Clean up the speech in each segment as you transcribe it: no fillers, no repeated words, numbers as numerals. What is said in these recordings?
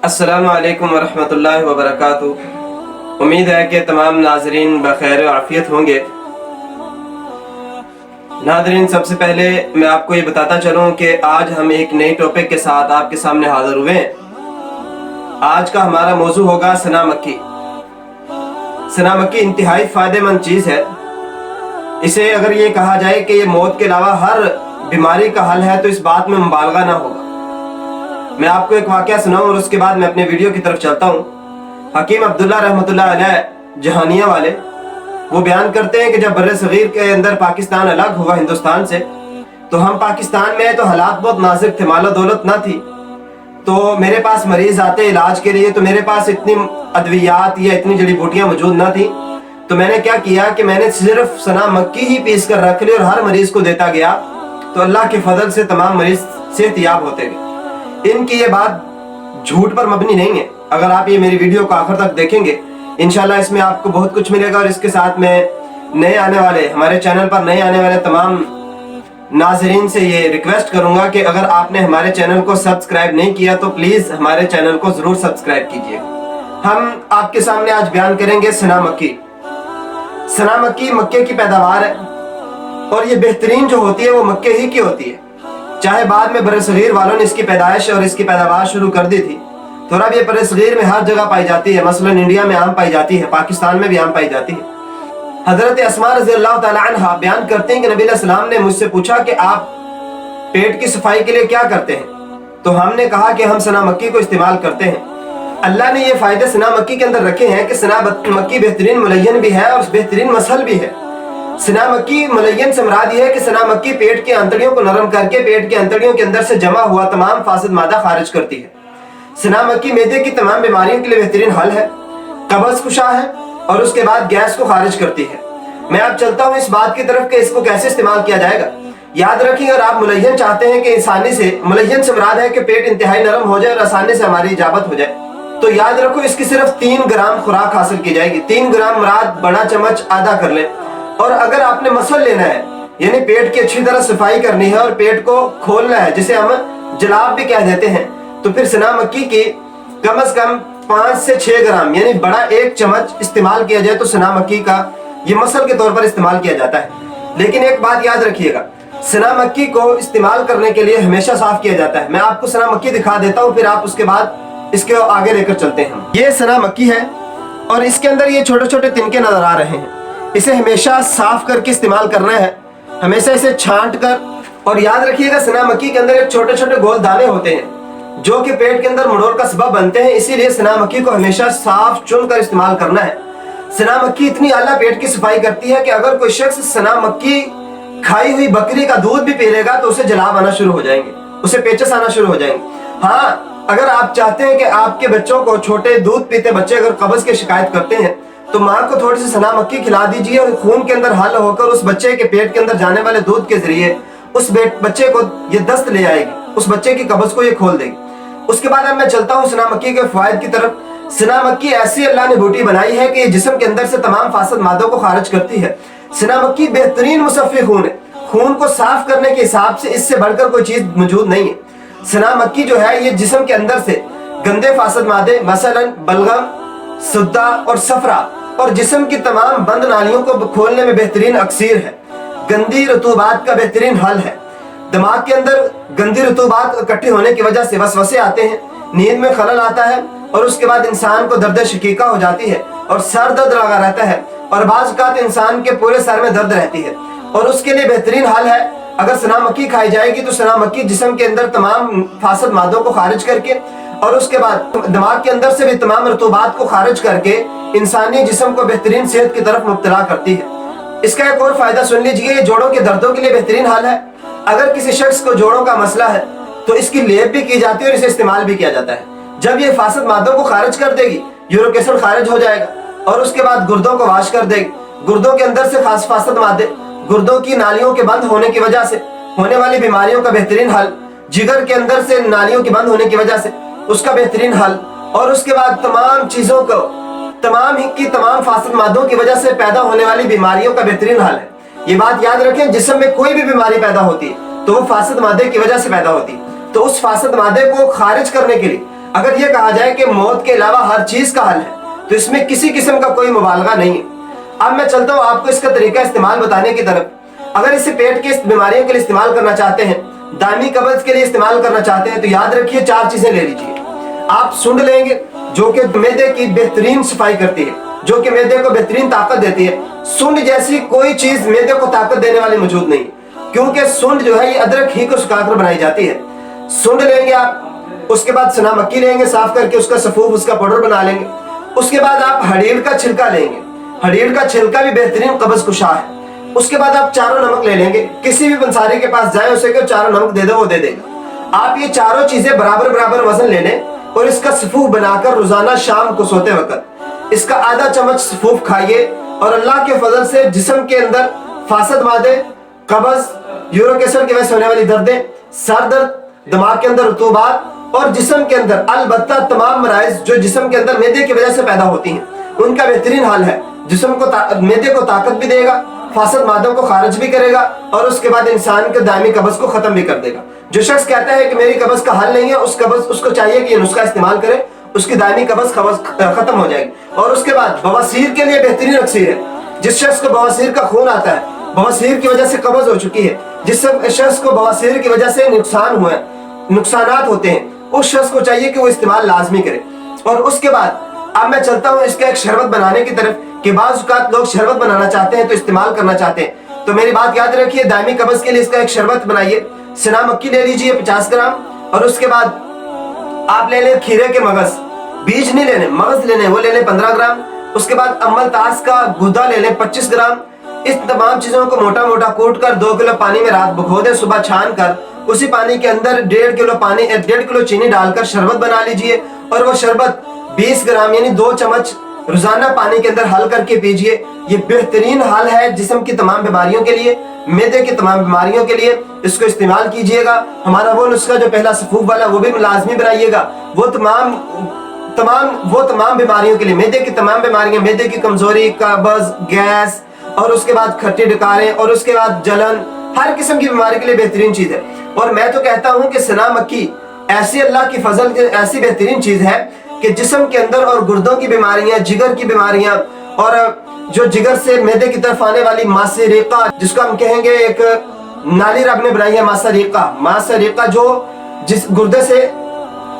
अस्सलामु अलैकुम वरहमतुल्लाहि वबरकातुहू। उम्मीद है कि तमाम नाजरीन बखैर आफियत होंगे। नाजरीन, सबसे पहले मैं आपको ये बताता चलूँ कि आज हम एक नई टॉपिक के साथ आपके सामने हाजिर हुए हैं। आज का हमारा मौजू होगा सना मक्की। सना मक्की इंतहाई फ़ायदेमंद चीज़ है। इसे अगर ये कहा जाए कि ये मौत के अलावा हर बीमारी का हल है तो इस बात में मुबालगा ना होगा। मैं आपको एक वाक़या सुनाऊं और उसके बाद मैं अपने वीडियो की तरफ चलता हूँ। हकीम अब्दुल्ला रहमतुल्लाह अलैह जहानिया वाले वो बयान करते हैं कि जब बर्रे सगीर के अंदर पाकिस्तान अलग हुआ हिंदुस्तान से, तो हम पाकिस्तान में तो हालात बहुत नाजुक थे, मालो दौलत ना थी। तो मेरे पास मरीज आते इलाज के लिए, तो मेरे पास इतनी अद्वियात या इतनी जड़ी बूटियाँ मौजूद ना थी। तो मैंने क्या किया कि मैंने सिर्फ सना मक्की ही पीस कर रख ली और हर मरीज को देता गया। तो अल्लाह के फजल से तमाम मरीज सेहतयाब होते गए। इनकी ये बात झूठ पर मबनी नहीं है। अगर आप ये मेरी वीडियो को आखिर तक देखेंगे, इंशाल्लाह इसमें आपको बहुत कुछ मिलेगा। और इसके साथ मैं नए आने वाले, हमारे चैनल पर नए आने वाले तमाम नाजरीन से ये रिक्वेस्ट करूंगा कि अगर आपने हमारे चैनल को सब्सक्राइब नहीं किया तो प्लीज हमारे चैनल को जरूर सब्सक्राइब कीजिए। हम आपके सामने आज बयान करेंगे सना मक्की। सना मक्की मक्के की पैदावार है और ये बेहतरीन जो होती है वो मक्के ही की होती है। चाहे बाद में बरसगीर वालों ने इसकी पैदाइश और इसकी पैदावार शुरू कर दी थी, तो अब ये बरसगीर में हर जगह पाई जाती है। मसलन इंडिया में आम पाई जाती है, पाकिस्तान में भी आम पाई जाती है। हजरत अस्मा रज़ियल्लाहु ताला अन्हा बयान करते हैं कि नबी सलाम ने मुझसे पूछा कि आप पेट की सफाई के लिए क्या करते हैं? तो हमने कहा कि हम सना मक्की को इस्तेमाल करते हैं। अल्लाह ने ये फायदे सना मक्की के अंदर रखे हैं कि सना मक्की बेहतरीन मुलय्यन भी है और बेहतरीन मसल भी है। सना मक्की मुलय्यन से मुराद ये है कि सना मक्की पेट की अंतड़ियों को नरम करके पेट की अंतड़ियों के अंदर से जमा हुआ तमाम फासिद मादा खारिज करती है। सना मक्की मैदे की तमाम बीमारियों के लिए बेहतरीन हल है, कब्ज़ कुशा है और उसके बाद गैस को खारिज करती है। मैं अब चलता हूँ इस बात की तरफ कि इसको कैसे इस्तेमाल किया जाएगा। याद रखिए, अगर आप मुलय्यन चाहते हैं कि आसानी से, मुलय्यन से मुराद है कि पेट इंतहाई नरम हो जाए और आसानी से हमारी इजाबत हो जाए, तो याद रखो इसकी सिर्फ 3 ग्राम खुराक हासिल की जाएगी। 3 ग्राम मुराद बड़ा चम्मच आधा कर लें। और अगर आपने मसल लेना है, यानी पेट की अच्छी तरह सफाई करनी है और पेट को खोलना है, जिसे हम जलाब भी कह देते हैं, तो फिर सना मक्की की कम से कम 5 से 6 ग्राम यानी बड़ा 1 चम्मच इस्तेमाल किया जाए तो सना मक्की का ये मसल के तौर पर इस्तेमाल किया जाता है। लेकिन एक बात याद रखिएगा, सना मक्की को इस्तेमाल करने के लिए हमेशा साफ किया जाता है। मैं आपको सना मक्की दिखा देता हूँ, फिर आप उसके बाद इसके आगे लेकर चलते हैं। ये सना मक्की है और इसके अंदर ये छोटे छोटे तिनके नजर आ रहे हैं। इसे हमेशा साफ करके इस्तेमाल करना है, हमेशा इसे छांट कर। और याद रखिएगा, सना मक्की के अंदर एक छोटे छोटे गोल दाने होते हैं जो कि पेट के अंदर मड़ोर का सबब बनते हैं। इसीलिए सना मक्की को हमेशा साफ चुन कर इस्तेमाल करना है। सना मक्की इतनी आला पेट की सफाई करती है कि अगर कोई शख्स सना मक्की खाई हुई बकरी का दूध भी पी लेगा तो उसे जलाब आना शुरू हो जाएंगे, उसे पेचस आना शुरू हो जाएंगे। हाँ, अगर आप चाहते हैं कि आपके बच्चों को, छोटे दूध पीते बच्चे अगर कब्ज की शिकायत करते हैं, तो माँ को थोड़ी सी सना मक्की खिला दीजिए और खून के अंदर हल होकर उस बच्चे के पेट के अंदर जाने वाले दूध के जरिए उस बच्चे को ये दस्त ले आएगी, उस बच्चे की कब्ज को ये खोल देगी। उसके बाद अब मैं चलता हूँ सना मक्की के फायदे की तरफ। सना मक्की ऐसी अल्लाह ने बूटी बनाई है कि जिस्म के अंदर से तमाम फासिद मादों को खारिज करती है। सना मक्की बेहतरीन मुसफ़्फ़ी खून है। खून को साफ करने के हिसाब से इससे बढ़कर कोई चीज मौजूद नहीं है। सना मक्की जो है ये जिस्म के अंदर से गंदे फासिद मादे मसलन बलगम, सुद्दा और सफरा और जिस्म की तमाम बंद नालियों को खोलने में बेहतरीन अक्सीर है। गंदी रतूबात का बेहतरीन हल है। दिमाग के अंदर गंदी रतूबात इकट्ठी होने की वजह से वसवसे आते हैं, नींद में खलल आता है और उसके बाद इंसान को दर्द शकीका हो जाती है और सर दर्द लगा रहता है और बाज़ औक़ात इंसान के पूरे सर में दर्द रहती है। और उसके लिए बेहतरीन हल है, अगर सना मक्की खाई जाएगी तो सना मक्की जिस्म के अंदर तमाम फासिद मादों को खारिज करके और उसके बाद दिमाग के अंदर से भी तमाम रतूबात को खारिज करके इंसानी जिस्म को बेहतरीन सेहत की तरफ मुब्तला करती है। इसका एक और फायदा सुन लीजिए, ये जोड़ों के दर्दों के लिए बेहतरीन हल है। अगर किसी शख्स को जोड़ों का मसला है तो इसकी लेप भी की जाती है और इसे इस्तेमाल भी किया जाता है। जब ये फासिद मादों को खारिज कर देगी, यूरिक एसिड खारिज हो जाएगा और उसके बाद गुर्दों को वाश कर देगी। गुर्दों के अंदर से खास फासिद मादे, गुर्दों की नालियों के बंद होने की वजह से होने वाली बीमारियों का बेहतरीन हल, जिगर के अंदर से नालियों के बंद होने की वजह से उसका बेहतरीन हल, और उसके बाद तमाम चीजों को, तमाम फासिद मादों की वजह से पैदा होने वाली बीमारियों का बेहतरीन हल है। ये बात याद रखें, जिस्म में कोई भी बीमारी पैदा होती है तो वो फासिद मादे की वजह से पैदा होती है। तो उस फासिद मादे को खारिज करने के लिए اگر یہ کہا جائے کہ موت کے علاوہ ہر چیز کا حل ہے تو اس میں کسی قسم کا کوئی مبالغہ نہیں ہے۔ اب میں چلتا ہوں آپ کو اس کا طریقہ استعمال بتانے کی طرف۔ اگر اسے پیٹ کی بیماریوں کے لیے استعمال کرنا چاہتے ہیں، دائمی قبض کے لیے استعمال کرنا چاہتے ہیں، تو یاد رکھیے 4 چیزیں لے لیجیے۔ آپ سنڈ لیں گے جو کہ معدے کی بہترین صفائی کرتی ہے، جو کہ معدے کو بہترین طاقت دیتی ہے۔ سنڈ جیسی کوئی چیز معدے کو طاقت دینے والی موجود نہیں، کیونکہ سنڈ جو ہے یہ ادرک ہی کو سکھا کر بنائی جاتی ہے۔ سنڈ لیں گے آپ، اس کے بعد سنا مکی لیں گے، صاف کر کے اس کا سفوف، اس کا پاؤڈر بنا لیں گے۔ اس کے بعد آپ ہڈیڑ کا چھلکا لیں گے، ہڈیڑ کا چھلکا بھی بہترین قبض کشا ہے۔ اس کے بعد آپ چاروں نمک لے لیں گے، کسی بھی پنساری کے پاس جائیں اسے کہ چاروں نمک دے دو، وہ دے دے گا۔ آپ یہ چاروں چیزیں برابر برابر وزن لے لیں اور اس کا سفوف بنا کر روزانہ شام کو سوتے وقت اس کا آدھا چمچ سفوف کھائیے، اور اللہ کے فضل سے جسم کے اندر فاسد مادے، قبض، یورک ایسڈ کی وجہ سے ہونے والی دردیں، سر درد، دماغ کے اندر رطوبات اور جسم کے اندر البتہ تمام مرائض جو جسم کے اندر معدے کی وجہ سے پیدا ہوتی ہیں، ان کا بہترین حل ہے۔ جسم کو معدے کو طاقت بھی دے گا، فاسد مادوں کو خارج بھی کرے گا، اور اس کے بعد انسان کے دائمی قبض کو ختم بھی کر دے گا۔ جو شخص کہتا ہے کہ میری قبض کا حل نہیں ہے، اس کو چاہیے کہ یہ نسخہ استعمال کرے، اس کی دائمی قبض ختم ہو جائے گی۔ اور اس کے بعد بواسیر کے لیے بہترین اکسیر ہے۔ جس شخص کو بواسیر کا خون آتا ہے، بواسیر کی وجہ سے قبض ہو چکی ہے، جس شخص کو بواسیر کی وجہ سے نقصانات ہوتے ہیں، اس شخص کو چاہیے کہ وہ استعمال لازمی کرے۔ اور اس کے بعد اب میں چلتا ہوں اس کا ایک شربت بنانے کی طرف، کہ بعض اوقات لوگ شربت بنانا چاہتے ہیں تو استعمال کرنا چاہتے ہیں، تو میری بات یاد رکھیے، دائمی قبض کے لیے اس کا ایک شربت بنائیے۔ سنا مکی لے لیجیے 50 گرام، اور اس کے بعد آپ لے لیں کھیرے کے مغز، بیج نہیں لینے، مغز لینے، وہ لے لیں 15 گرام۔ اس کے بعد امل تاس کا گودا لے لیں 25 گرام۔ اس تمام چیزوں کو موٹا موٹا کوٹ کر 2 کلو پانی میں رات بھگو دیں، صبح چھان کر اسی پانی کے اندر 1.5 کلو چینی ڈال کر شربت بنا لیجئے، اور وہ شربت 20 گرام یعنی 2 چمچ روزانہ پانی کے اندر حل کر کے پیجئے۔ یہ بہترین حل ہے جسم کی تمام بیماریوں کے لیے، معدے کی تمام بیماریوں کے لیے، اس کو استعمال کیجئے گا۔ ہمارا وہ نسخہ جو پہلا سفوف والا، وہ بھی لازمی بنائیے گا۔ وہ تمام بیماریوں کے لیے، معدے کی تمام بیماریاں، معدے کی کمزوری، قبض، گیس، اور اس کے بعد کھٹی ڈکاریں، اور اس کے بعد جلن، ہر قسم کی بیماری کے لیے بہترین چیز ہے۔ اور میں تو کہتا ہوں کہ سنا مکی ایسی اللہ کی فضل کی ایسی بہترین چیز ہے کہ جسم کے اندر اور گردوں کی بیماریاں، جگر کی بیماریاں، اور جو جگر سے معدے کی طرف آنے والی ماسہ ریقہ، جس کو ہم کہیں گے ایک نالی رب نے بنائی ہے، ماسہ ریقہ جو جس گردے سے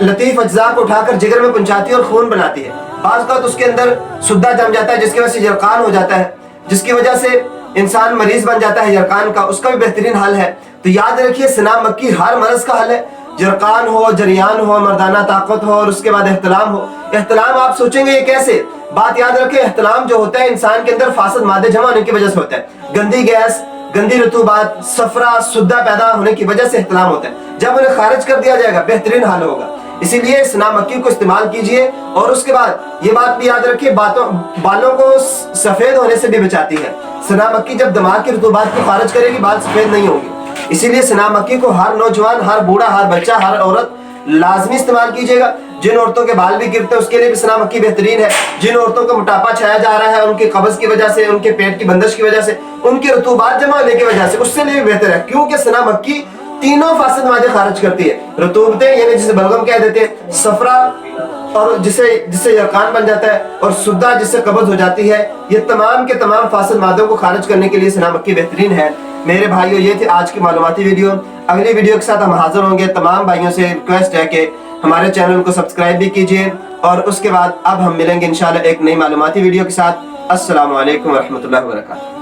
لطیف اجزاء کو اٹھا کر جگر میں پہنچاتی ہے اور خون بناتی ہے۔ بعض اوقات اس کے اندر سدہ جم جاتا ہے جس کی وجہ سے جرقان ہو جاتا ہے، جس کی وجہ سے انسان مریض بن جاتا ہے جرقان کا، اس کا بھی بہترین حل ہے۔ تو یاد رکھیے سنا مکی ہر مرض کا حل ہے، جرقان ہو، جریان ہو، مردانہ طاقت ہو، اور اس کے بعد احتلام ہو۔ احتلام آپ سوچیں گے یہ کیسے؟ بات یاد رکھیں، احتلام جو ہوتا ہے انسان کے اندر فاسد مادے جمع ہونے کی وجہ سے ہوتا ہے، گندی گیس، گندی رطوبات، صفرا، سدہ پیدا ہونے کی وجہ سے احتلام ہوتا ہے۔ جب انہیں خارج کر دیا جائے گا بہترین حل ہوگا۔ اسی لیے سنا مکی کو استعمال کیجئے، اور اس کے بعد یہ بات بھی یاد رکھیے، بالوں کو سفید ہونے سے بھی بچاتی ہے۔ سنا مکی جب دماغ کی رطوبات کو خارج کرے گی، بال سفید نہیں ہوں گے۔ اسی لیے سنا مکی کو ہر نوجوان، ہر بوڑھا، ہر بچہ، ہر عورت لازمی استعمال کیجئے گا۔ جن عورتوں کے بال بھی گرتے ہیں اس کے لیے بھی سنا مکی بہترین ہے۔ جن عورتوں کا موٹاپا چھایا جا رہا ہے ان کی قبض کی وجہ سے، ان کے پیٹ کی بندش کی وجہ سے، ان کی رطوبات جمع ہونے کی وجہ سے، اس سے لیے بھی بہتر ہے، کیونکہ سنا مکی تینوں فاسد مادے خارج کرتی ہے۔ رطوبتیں یعنی جسے بلغم کہہ دیتے ہیں، صفرا اور جسے یرقان بن جاتا ہے، اور سدہ جس سے قبض ہو جاتی ہے، یہ تمام کے تمام فاسد مادوں کو خارج کرنے کے لیے سنا مکی بہترین ہے۔ میرے بھائیوں، یہ تھی آج کی معلوماتی ویڈیو۔ اگلی ویڈیو کے ساتھ ہم حاضر ہوں گے۔ تمام بھائیوں سے ریکویسٹ ہے کہ ہمارے چینل کو سبسکرائب بھی کیجئے، اور اس کے بعد اب ہم ملیں گے انشاءاللہ ایک نئی معلوماتی ویڈیو کے ساتھ۔ السلام علیکم ورحمۃ اللہ وبرکاتہ۔